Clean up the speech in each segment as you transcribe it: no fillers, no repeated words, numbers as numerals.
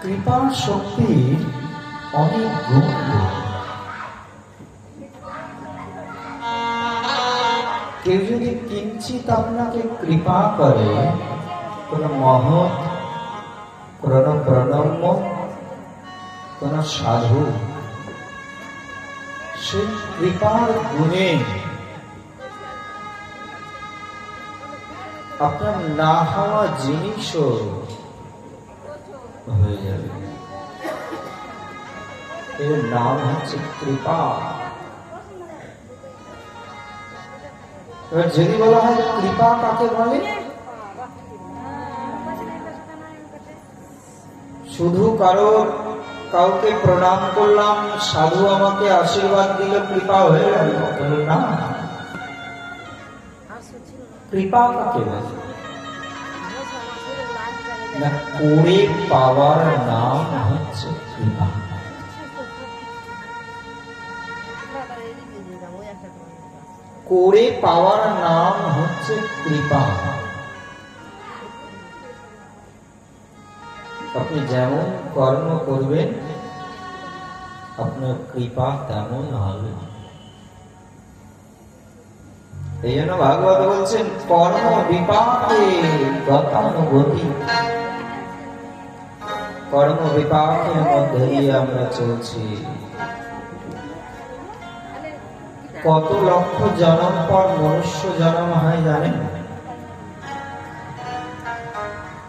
कृपा शक्ति अनेक गुण কেউ যদি কিঞ্চিত আপনাকে কৃপা করে, কোন মহৎ, কোন প্রণম্য, কোন সাধু সেই কৃপার গুণে আপনার না হওয়া জিনিসও হয়ে যাবে। এর নাম হচ্ছে কৃপা। এবার যদি বলা হয় কৃপা কাকে বলে, শুধু কাউকে প্রণাম করলাম, সাধু আমাকে আশীর্বাদ দিল, কৃপা হয়ে গেল না। কৃপা কাকে বলে না, করে পাওয়ার নাম হচ্ছে কৃপা। করে পাওয়ার নাম হচ্ছে কৃপা। আপনি যেমন কর্ম করবেন আপনার কৃপা তেমন হবে। এই জন্য ভাগবত বলছেন কর্ম বিপাকে গতানুগতি। কর্ম বিপাকের মধ্যে দিয়ে আমরা চলছি। কত লক্ষ জন্ম পর মনুষ্য জন্ম হয় জানেন?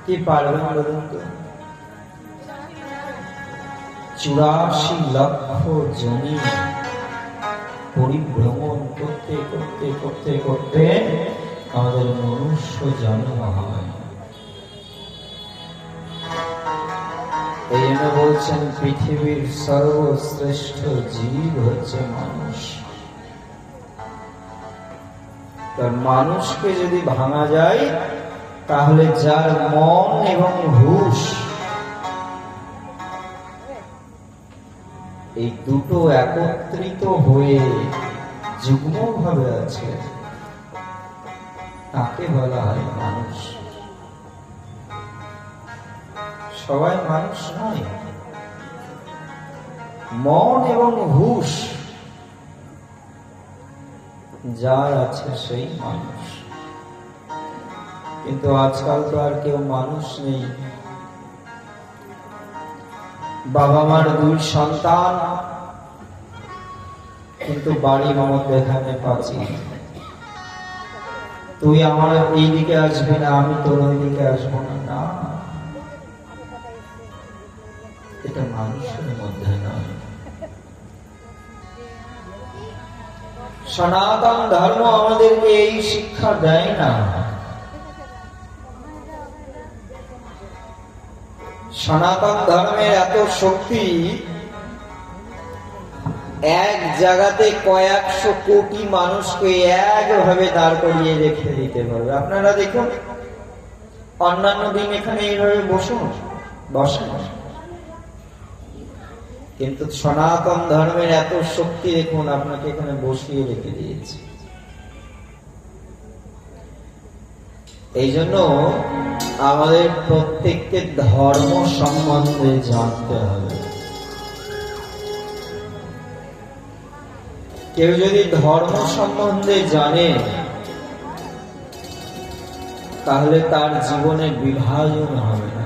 কি পারবেন বলুন তো? 84 লক্ষ জমি পরিভ্রমণ করতে করতে করতে করতে আমাদের মনুষ্য জন্ম হয়। এই জন্য বলছেন পৃথিবীর সর্বশ্রেষ্ঠ জীব হচ্ছে মানুষ। মানুষকে যদি ভাঙা যায় তাহলে যার মন এবং হুঁশ এই দুটো একত্রিত হয়ে যুগ্মভাবে আছে তাকে বলা হয় মানুষ। সবাই মানুষ নয়। মন এবং হুঁশ যার আছে সেই মানুষ। কিন্তু আজকাল তো আর কেউ মানুষ নেই। বাবা মার 2 সন্তান, কিন্তু বাড়ির মধ্যে এখানে পাচ্ছি তুই আমার এই দিকে আসবি না, আমি তোর ওই দিকে আসবো না। না, এটা মানুষের মধ্যে নয়। সনাতন ধর্ম আমাদেরকে এই শিক্ষা দেয় না। সনাতন ধর্মের এত শক্তি, এক জায়গাতে কয়েকশো কোটি মানুষকে একভাবে দাঁড় করিয়ে রেখে দিতে পারবে। আপনারা দেখুন, অন্যান্য দিন এখানে এইভাবে বসেন, কিন্তু সনাতন ধর্মের এত শক্তি দেখুন, আপনাকে এখানে বসিয়ে রেখে দিয়েছে। এই জন্য আমাদের প্রত্যেককে ধর্ম সম্বন্ধে জানতে হবে। কেউ যদি ধর্ম সম্বন্ধে জানে তাহলে তার জীবনে বিভাজন হবে না।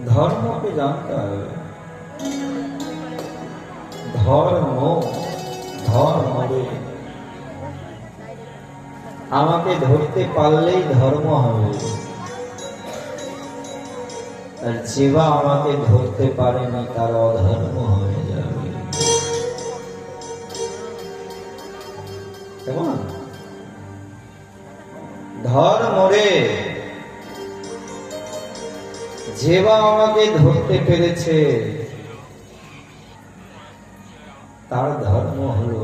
ধর্মকে জানতে হবে। ধর্মে আমাকে ধরতে পারলেই ধর্ম হবে, আর যেবা আমাকে ধরতে পারেনি তার অধর্ম হয়ে যাবে। কেমন? ধর্মরে যেবা আমাকে ধরতে পেরেছে তার ধর্ম হলো,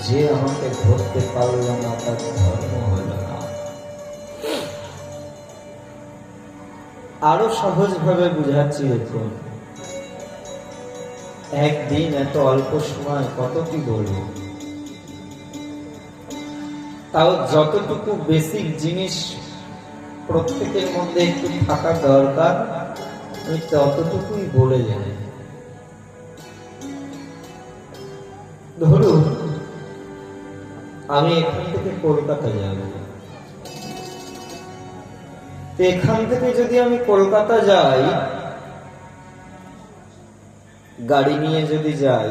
যে আমাকে ধরতে পারল না তার ধর্ম হলো না। আরো সহজ ভাবে বুঝাচ্ছি দেখুন। একদিন এত অল্প সময় কত কি বলবো, তাও যতটুকু বেসিক জিনিস প্রত্যেকের মধ্যে একটু থাকা দরকার আমি ততটুকুই বলে যাই। ধরুন আমি এখান থেকে কলকাতা যাব, এখান থেকে যদি আমি কলকাতা যাই গাড়ি নিয়ে যদি যাই,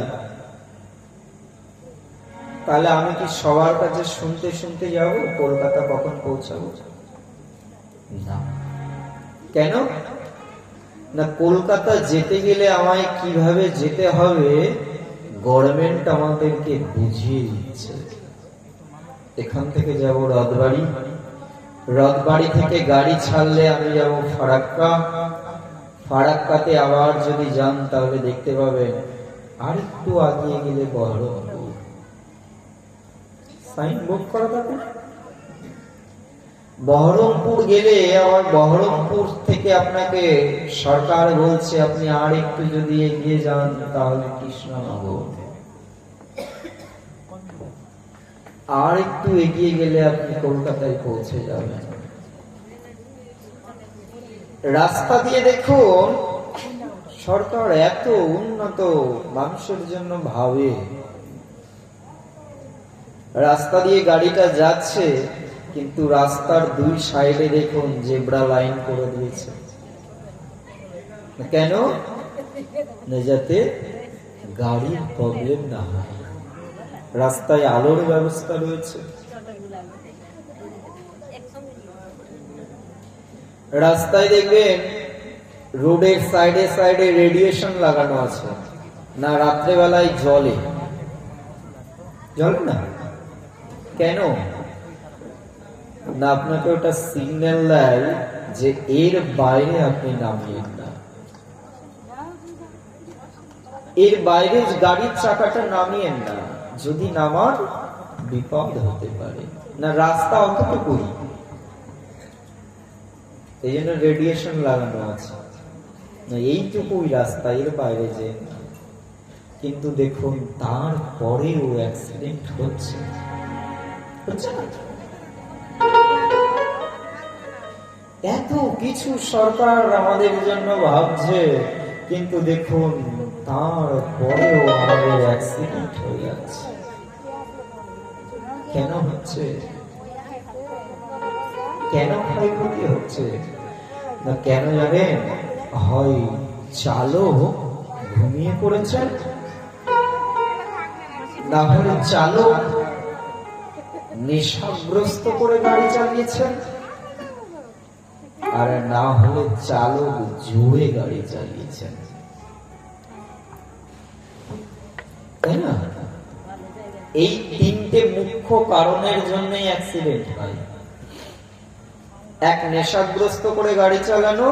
তাহলে আমি কি সবার কাছে শুনতে শুনতে যাব কলকাতা কখন পৌঁছাবো? না। কেন না, কলকাতা যেতে গেলে আমায় কিভাবে যেতে হবে গভর্নমেন্ট আমাদেরকে বুঝিয়ে দিচ্ছে। এখান থেকে যাব রথবাড়ি, রথবাড়ি থেকে গাড়ি ছাড়লে আমি যাব ফারাক্কা, ফারাক্কাতে আবার যদি যান তাহলে দেখতে পাবেন আর একটু আগিয়ে গেলে বহরমপুর। সাইনবোর্ড করা থাকে। বহরমপুর গেলে আবার বহরমপুর থেকে আপনাকে সরকার বলছে আপনি আর একটু যদি এগিয়ে যান তাহলে কৃষ্ণনগর, আর একটু এগিয়ে গেলে আপনি কলকাতায় পৌঁছে যাবেন। রাস্তা দিয়ে দেখুন সরকার এত উন্নত মানুষের জন্য ভাবে। রাস্তা দিয়ে গাড়িটা যাচ্ছে, কিন্তু রাস্তার দুই সাইডে দেখুন জেব্রা লাইন করে দিয়েছে। কেন? যাতে গাড়ির প্রবলেম না হয়। রাস্তায় আলোর ব্যবস্থা রয়েছে। রাস্তায় দেখবেন রোডের সাইডে সাইডে রেডিয়েশন লাগানো আছে, না রাত্রেবেলায় জ্বলে না। কেন না, আপনাকে ওটা সিগন্যাল দেয় যে এর বাইরে আপনি নামিয়েন না, এর বাইরে গাড়ির চাকাটা নামিয়েন না, যদি নামার বিপদ হতে পারে। না রাস্তা অতটুকুই, এই জন্য রেডিয়েশন লাগানো আছে, না এইটুকুই রাস্তা, এর বাইরে যে। কিন্তু দেখুন তারপরেও অ্যাক্সিডেন্ট হচ্ছে। এত কিছু সরকার আমাদের জন্য ভাবছে, কিন্তু দেখুন তারপরেও আমাদের অ্যাক্সিডেন্ট হয়ে যাচ্ছে। কেন হচ্ছে? কেন ক্ষয়ক্ষতি হচ্ছে? না কেন জানেন? হয় চালক ঘুমিয়ে পড়েছেন, না হলে চালক নেশাগ্রস্ত করে গাড়ি চালিয়েছেন, আর না হলে চালক জোরে গাড়ি চালিয়েছেন, তাই না? এই তিনটে মুখ্য কারণের জন্যই অ্যাক্সিডেন্ট হয়। এক, নেশাগ্রস্ত করে গাড়ি চালানো,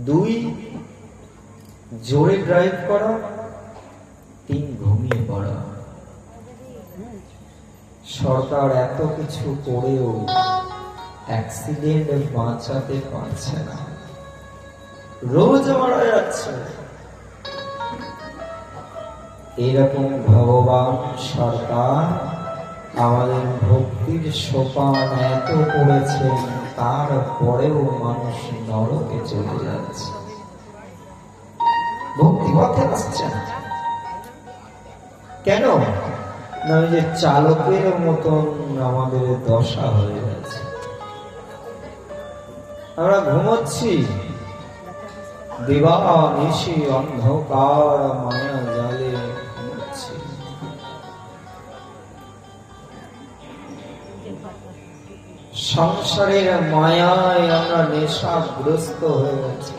দুই, জোরে ড্রাইভ করা, তিন, ঘুমিয়ে পড়া। সরকার এত কিছু করেও অ্যাক্সিডেন্ট বাঁচাতে পারছে না, রোজ মারা যাচ্ছে। এরকম ভগবান সরকার আমাদের ভক্তির সোপান এত করেছেন, তারপরেও মানুষ নরকে চলে যাচ্ছে, ভক্তি পথে আসছে না। কেন না, ওই যে চালকের মতন আমাদের দশা হয়ে গেছে। আমরা ঘুমোচ্ছি, দিবানিশি অন্ধকার মায়া জালে ঘুমোচ্ছি। সংসারের মায়ায় আমরা নেশাগ্রস্ত হয়ে গেছি।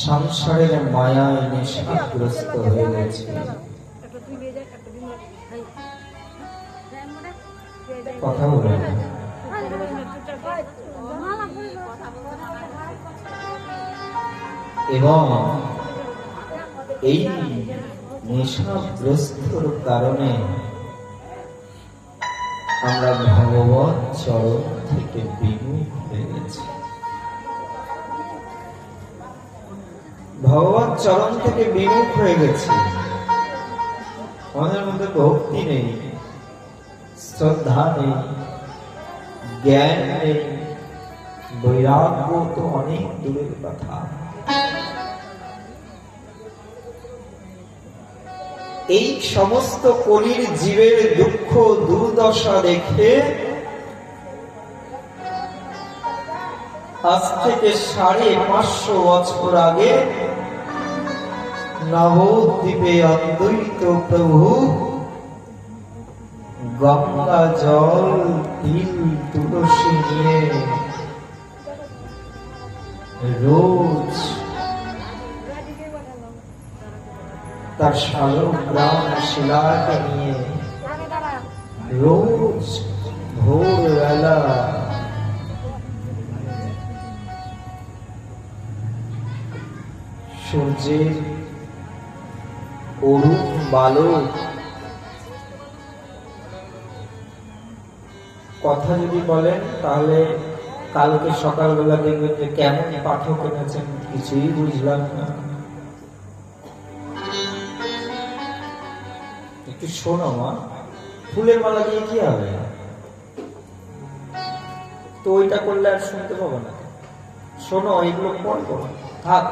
সংসারের মায়ায় নেশাগ্রস্ত হয়ে গেছে। কথা বলে না। এবং এই নেশাগ্রস্তর কারণে আমরা ভগবত চরণ থেকে বিমুখ হয়ে গেছি। ভগবত চরণ থেকে বিমুখ হয়ে গেছি। আমাদের মধ্যে ভক্তি নেই, শ্রদ্ধা নেই, জ্ঞান নেই, বৈরাগ্য তো অনেক দূরের কথা। এই সমস্ত কলির জীবের দুঃখ দুর্দশা দেখে আজ থেকে 550 বছর আগে নবদ্বীপে অদ্বৈত প্রভু গঙ্গা জল তিল তুলসী নিয়ে রোজ তার শালগ্রাম শিলাকে নিয়ে রোজ ভোরবেলা সূর্যের অরুণ বালক কথা যদি বলেন তাহলে কালকে সকালবেলা দেখবেন যে কেমন পাঠক এনেছেন, কিছুই বুঝলাম না। একটু শোনো মা, ফুলের মালা দিয়ে কি হবে? তো ওইটা করলে আর শুনতে পাবো না। শোনো, এইগুলো পড়বো থাক।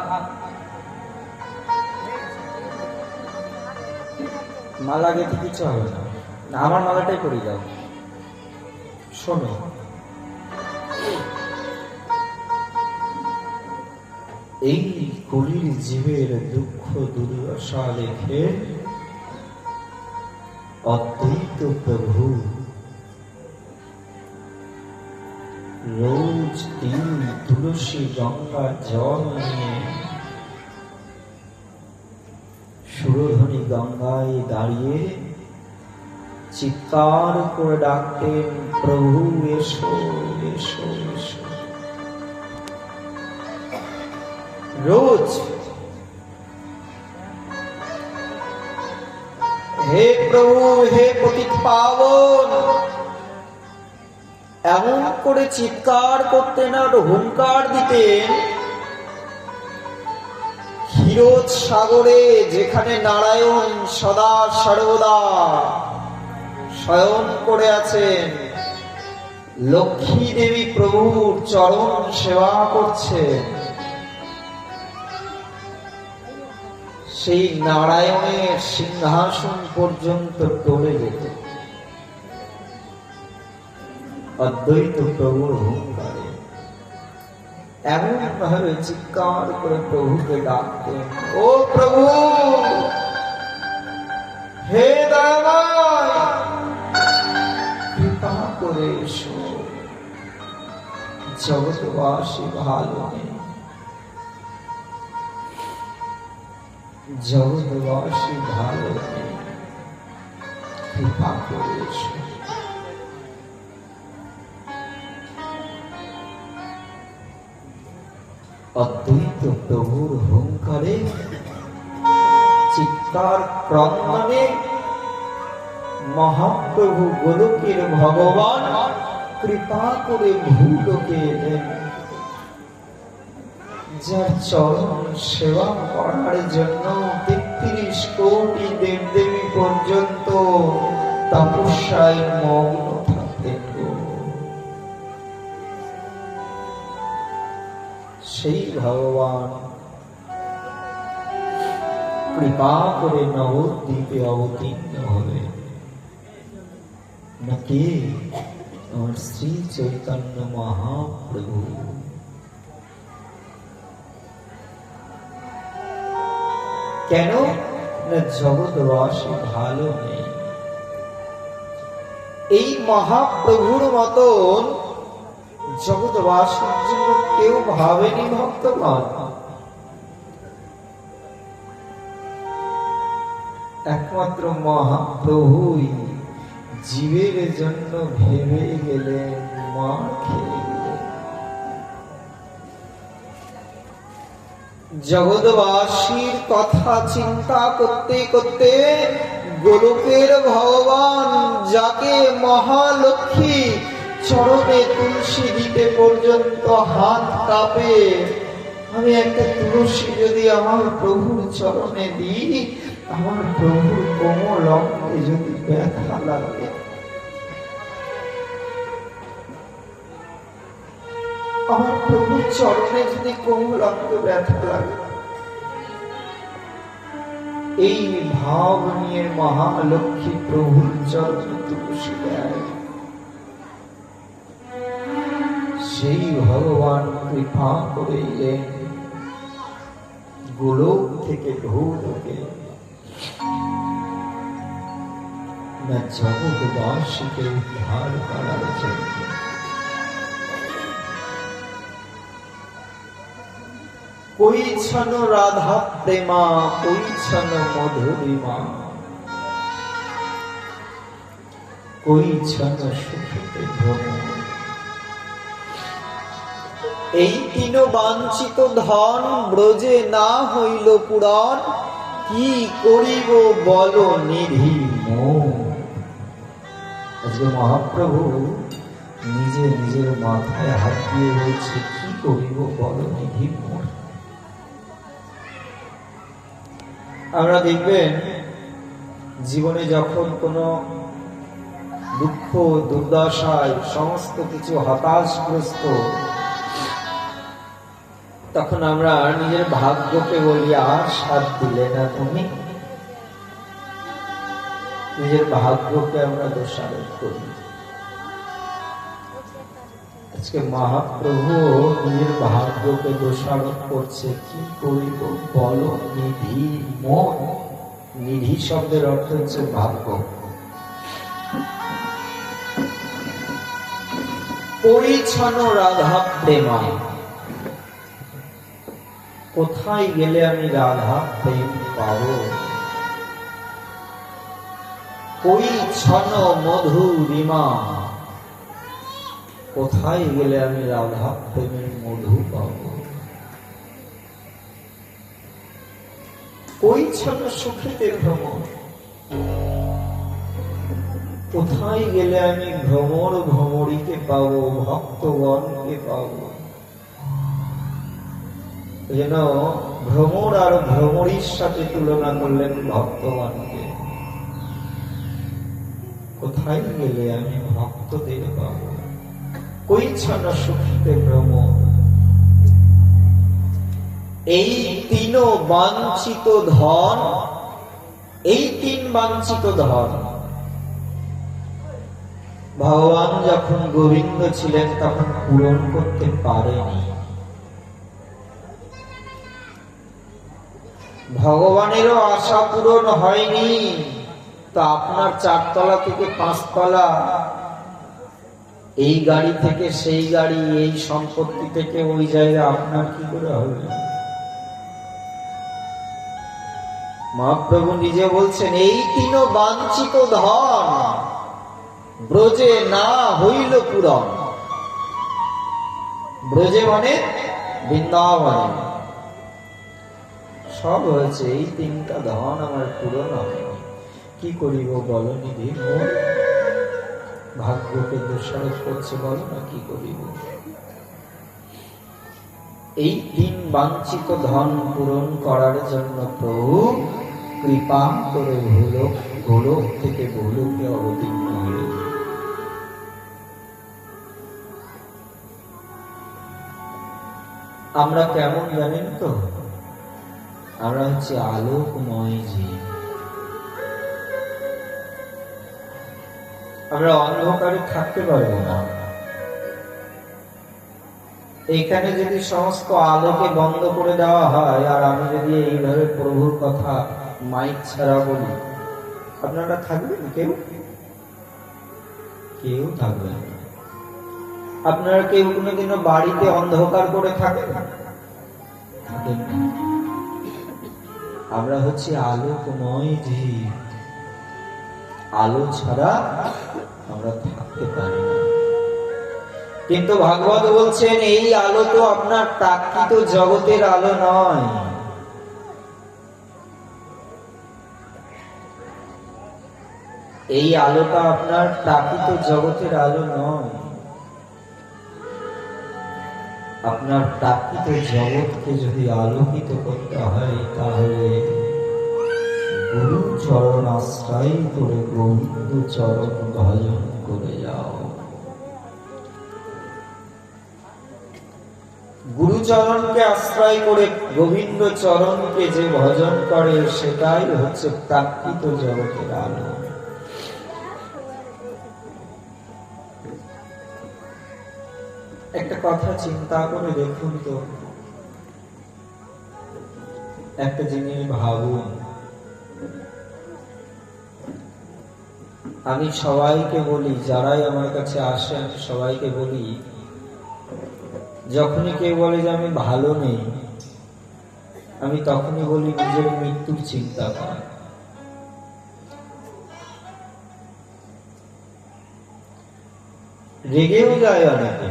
মালা গেতে কিছু হবে না, আমার মালাটাই পড়ে যাও। শোনো, এই কলির জীবের দুঃখ দুর্দশা দেখে অদ্বৈত প্রভু রোজ তিল তুলসী গঙ্গা জল নিয়ে সুরধনী গঙ্গায় দাঁড়িয়ে চিৎকার করে ডাকতেন, প্রভু এসো এসো এসো। রোজ হে প্রভু, হে পতিত পাবন, এমন করে চিৎকার করতেন আর হুঙ্কার দিতেন, ক্ষীরোদ সাগরে যেখানে নারায়ণ সদা সর্বদা শয়ন করে আছেন, লক্ষ্মী দেবী প্রভুর চরণ সেবা করছেন, সেই নারায়ণের সিংহাসন পর্যন্ত টলে যেত অদ্বৈত প্রভুর হুঙ্কারে। এমন ভাবে চিৎকার করে প্রভুকে ডাকতেন, ও প্রভু, হে দয়াময়, কৃপা করে এসো, জগৎবাসী ভালো নেই, জগৎবাসী ভালো নেই, কৃপা করে এসো। অদ্বৈত প্রভুর হুঙ্কারে চিৎকার ক্রন্দনে মহাপ্রভু গোলকের ভগবান কৃপা করে ভূলোকে এলেন, যার চরণ সেবা করার জন্য 33 কোটি দেবদেবী পর্যন্ত তপস্যায় মগ্ন থাকতেন। সেই ভগবান কৃপা করে নবদ্বীপে অবতীর্ণ হবে নাকি আমার শ্রী চৈতন্য মহাপ্রভু। কেন না জগৎবাসী ভালো নেই। এই মহাপ্রভুর মতন জগৎবাসীর জন্য কেউ ভাবেনি ভক্তগণ। একমাত্র মহাপ্রভুই জীবের জন্য ভেবে গেলেন, মার খেয়ে গেলেন। জগৎবাসীর কথা চিন্তা করতে করতে গোলকের ভগবান, যাকে মহালক্ষ্মী চরণে তুলসী দিতে পর্যন্ত হাত কাঁপে, আমি একটা তুলসী যদি আমার প্রভুর চরণে দিই, আমার প্রভুর কোমল অঙ্গে যদি ব্যথা লাগে, আমার প্রভুর চরণে যদি কোমল অঙ্গে ব্যথা লাগে, এই ভাব নিয়ে মহালক্ষ্মী প্রভুর চরণে তুলসী দেয়। সেই ভগবান কৃপা করে এলেন গোলক থেকে ভূলোকে, না জগৎবাসীকে উদ্ধার করার জন্য। কইছন রাধা প্রেমা, কইছন মধুরিমা, কইছন সুখে ভ্রমণ। এই তিন বাঞ্ছিত ধন ব্রজে না হইল পূরণ, কি করিব বল নিধি মন। আজকে মহাপ্রভু নিজে নিজের মাথায় হাত দিয়ে বলছে, কি করিব বল নিধি মন। আমরা দেখবেন জীবনে যখন কোনো দুঃখ দুর্দশায় সমস্ত কিছু হতাশগ্রস্ত, তখন আমরা নিজের ভাগ্যকে বলি, আর সাথ দিলে না তুমি। নিজের ভাগ্যকে আমরা দোষারোপ করি। আজকে মহাপ্রভু নিজের ভাগ্যকে দোষারোপ করছে, কি করিব বলো নিধি মন। নিধি শব্দের অর্থ হচ্ছে ভাগ্য। পরিচ্ছন্ন রাধা প্রেমা, কোথায় গেলে আমি রাধা প্রেম পাবো। পরিচ্ছন্ন মধুরিমা, কোথায় গেলে আমি রাধা প্রেমের মধু পাবো। পরিচ্ছন্ন সুখেতে ভ্রমণ, কোথায় গেলে আমি ভ্রমর ভ্রমরীকে পাবো, ভক্তগণকে পাবো। যেন ভ্রমর আর ভ্রমরীর সাথে তুলনা করলেন ভক্তগণকে। কোথায় গেলে আমি ভক্তদের পাবো। কইছন সুখিতে ভ্রমর। এই তিন বাঞ্ছিত ধন, এই তিন বাঞ্ছিত ধন ভগবান যখন গোবিন্দ ছিলেন তখন পূরণ করতে পারেনি। ভগবানেরও আশা পূরণ হয়নি, তো আপনার 4 তলা থেকে 5 তলা, এই গাড়ি থেকে সেই গাড়ি, এই সম্পত্তি থেকে ওই জায়গায় আপনার কি করে হবে। মহাপ্রভু নিজে বলছেন, এই তিন বাঞ্ছিত ধন ব্রজে না হইল পূরণ। ব্রজে মানে বৃন্দাবনে সব হয়েছে, এই 3টা ধন আমার পূরণ হয়নি। কি করিব বল নিধি মোর। ভাগ্যকে দোষারোপ করছে, বলো না কি করিব। এই 3 বাঞ্ছিত ধন পূরণ করার জন্য প্রভু কৃপা করে গোলক থেকে গোলকে অবতীর্ণ হলেন। আমরা কেমন জানেন তো, আমরা হচ্ছে আলোকময় জীব। আমরা অন্ধকারে থাকতে পারবো না। এইখানে যদি সমস্ত আলোকে বন্ধ করে দেওয়া হয়, আর আমি যদি এইভাবে প্রভুর কথা মাইক ছাড়া বলি, আপনারা থাকবেন? কেউ থাকবেন। আপনারা কেউ কোনোদিনও বাড়িতে অন্ধকার করে থাকেন? আমরা হচ্ছে আলোকময় জীব, আলো ছাড়া আমরা থাকতে পারি না। কিন্তু ভাগবত বলছেন, এই আলো তো আপনার প্রাকৃত জগতের আলো নয়। এই আলোটা আপনার প্রাকৃত জগতের আলো নয়। আপনার প্রাকৃত জগৎকে যদি আলোকিত করতে হয়, তাহলে গুরু চরণ আশ্রয় করে গোবিন্দ চরণ ভজন করে যাও। গুরু চরণকে আশ্রয় করে গোবিন্দ চরণকে যে ভজন করে, সেটাই হচ্ছে প্রাকৃত জগতের আলো। একটা কথা চিন্তা করে দেখুন তো, একটা জিনিস ভাবুন। আমি সবাইকে বলি, যারাই আমার কাছে আসে আমি সবাইকে বলি, যখনই কেউ বলে যে আমি ভালো নেই, আমি তখনই বলি নিজের মৃত্যুর চিন্তা করা। রেগেও যায় অনেকে।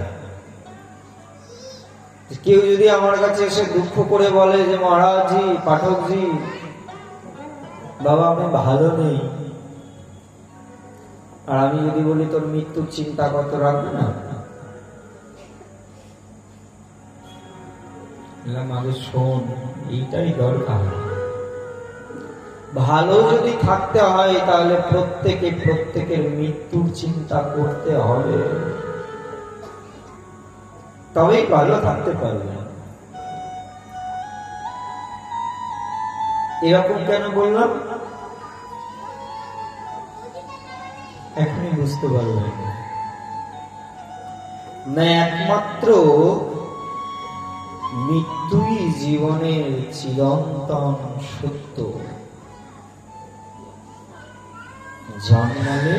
কেউ যদি আমার কাছে এসে দুঃখ করে বলে যে মহারাজজি, পাঠকজি, বাবা আমি ভালো নেই, আর আমি যদি বলি তোর মৃত্যুর চিন্তা কত, রাখবে না? আগে শোন, এইটাই দরকার। ভালো যদি থাকতে হয় তাহলে প্রত্যেকের মৃত্যুর চিন্তা করতে হবে, তবেই ভালো থাকতে পারবে। এরকম কেন বললাম এখনই বুঝতে পারবেন না। একমাত্র মৃত্যুই জীবনের চিরন্তন সত্য। জন্মালে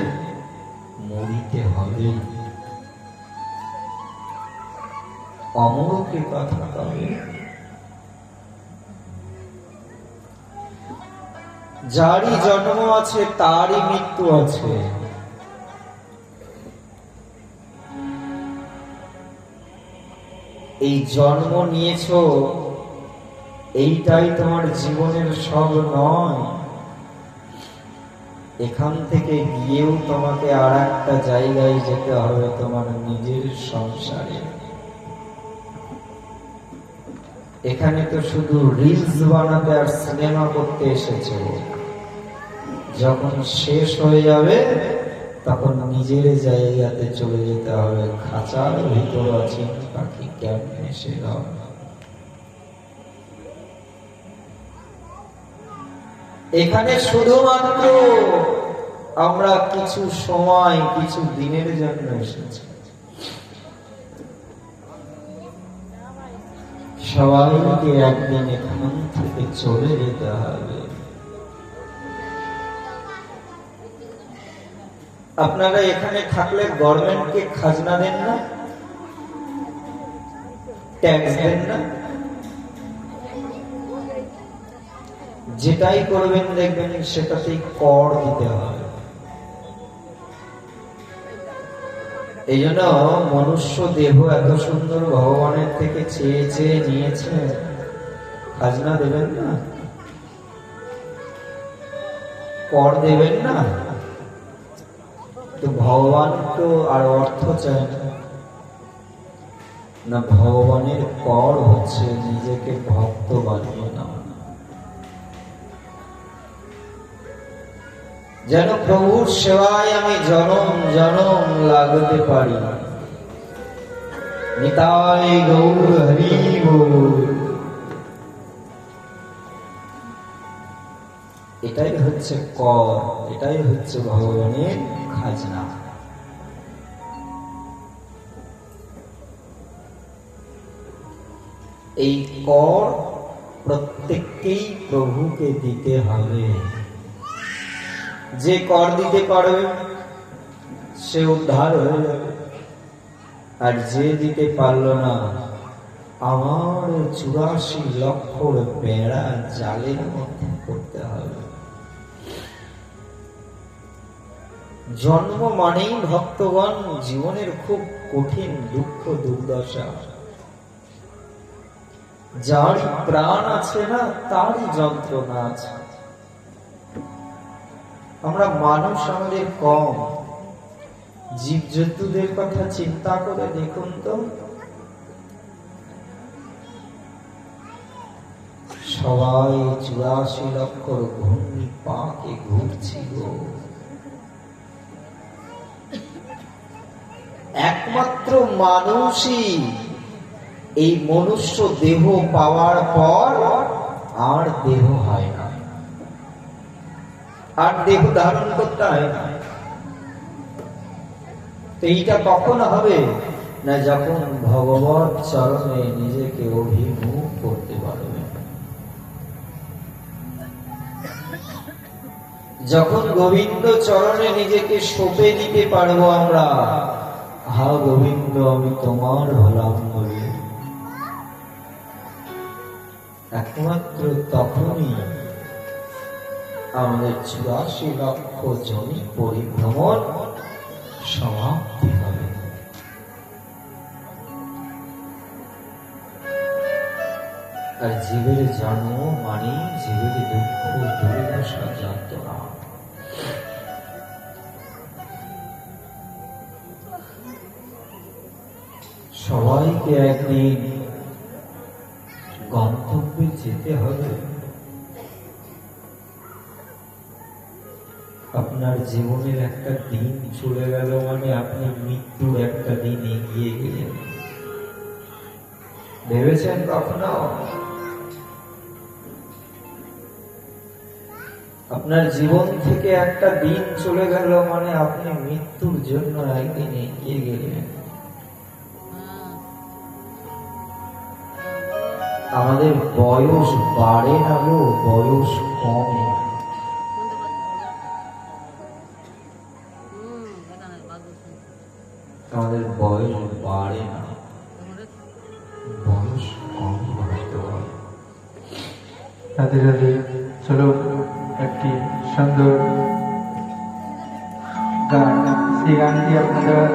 মরিতে হবে, অমরকে কথা কবে। যারই জন্ম আছে তারই মৃত্যু আছে। এই জন্ম নিয়েছো, এইটাই তোমার জীবনের সব নয়। এখান থেকে গিয়েও তোমাকে আর একটা জায়গায় যেতে হবে, তোমার নিজের সংসারে। এখানে তো শুধু রিলস বানাতে আর সিনেমা করতে এসেছো, যখন শেষ হয়ে যাবে তখন নিজের জায়গাতে চলে যেতে হবে। খাঁচার ভিতর আছে পাখি, কেমনে সে রব। এখানে শুধুমাত্র আমরা কিছু সময়, কিছু দিনের জন্য এসেছি। সবাইকে একদিন এখান থেকে চলে যেতে হবে। আপনারা এখানে থাকলে গভর্নমেন্টকে খাজনা দেন না, ট্যাক্স দেন না? যেটাই করবেন দেখবেন সেটাতেই কর দিতে হয়। এই জন্য মনুষ্য দেহ এত সুন্দর ভগবানের থেকে চেয়ে চেয়ে নিয়েছে, খাজনা দেবেন না, কর দেবেন না? তো ভগবান তো আর অর্থ চায় না, ভগবানের কর হচ্ছে নিজেকে ভক্ত বানিয়ে নেওয়া, যেন প্রভুর সেবায় আমি জনম জনম লাগতে পারি। নিতাই গৌর হরি বল। এটাই হচ্ছে কর, এটাই হচ্ছে ভগবানের খাজনা। এই কর প্রত্যেককেই প্রভুকে দিতে হবে। যে কর দিতে পারবে সে উদ্ধার হয়ে যাবে, আর যে দিতে পারল না, আমার 84 লক্ষ বেড়া জালের মধ্যে করতে হবে। জন্ম মানেই ভক্তগণ জীবনের খুব কঠিন দুঃখ দুর্দশা। যার প্রাণ আছে না তারই যন্ত্রণা আছে। আমরা মানুষ আমাদের কম, জীবজন্তুদের কথা চিন্তা করে দেখুন তো, সবাই 84 লক্ষ ঘূর্ণি পাকে ঘুরছিল। একমাত্র মানুষই এই মনুষ্য দেহ পাওয়ার পর আর দেহ হয় না, আর দেহ ধারণ করতে হয় না। তো এইটা কখন হবে? না যখন ভগবত চরণে নিজেকে অভিমুখ করতে পারবে, যখন গোবিন্দ চরণে নিজেকে সঁপে দিতে পারবো আমরা, হা গোবিন্দ আমি তোমার হলাম বলে, একমাত্র তখনই আমাদের ৮৪ লক্ষ জমি পরিভ্রমণ সমাপ্তি হবে। আর জীবের জন্ম মানে জীবের দুঃখ দুর্দশা যন্ত্রণা। সবাইকে একদিন গন্তব্যে যেতে হবে। আপনার জীবনের একটা দিন চলে গেল মানে আপনি মৃত্যুর একটা দিন এগিয়ে গেলেন। ভেবেছেন কখনো? আপনার জীবন থেকে একটা দিন চলে গেল মানে আপনি মৃত্যুর জন্য একদিন এগিয়ে গেলেন। আমাদের বয়স বাড়ে না গো, বয়স কমে। আমাদের বয়স বাড়ে না, বয়স কম হতে হয়। রাধে রাধে। চলো একটি সুন্দর গান, সেই গানটি আপনারা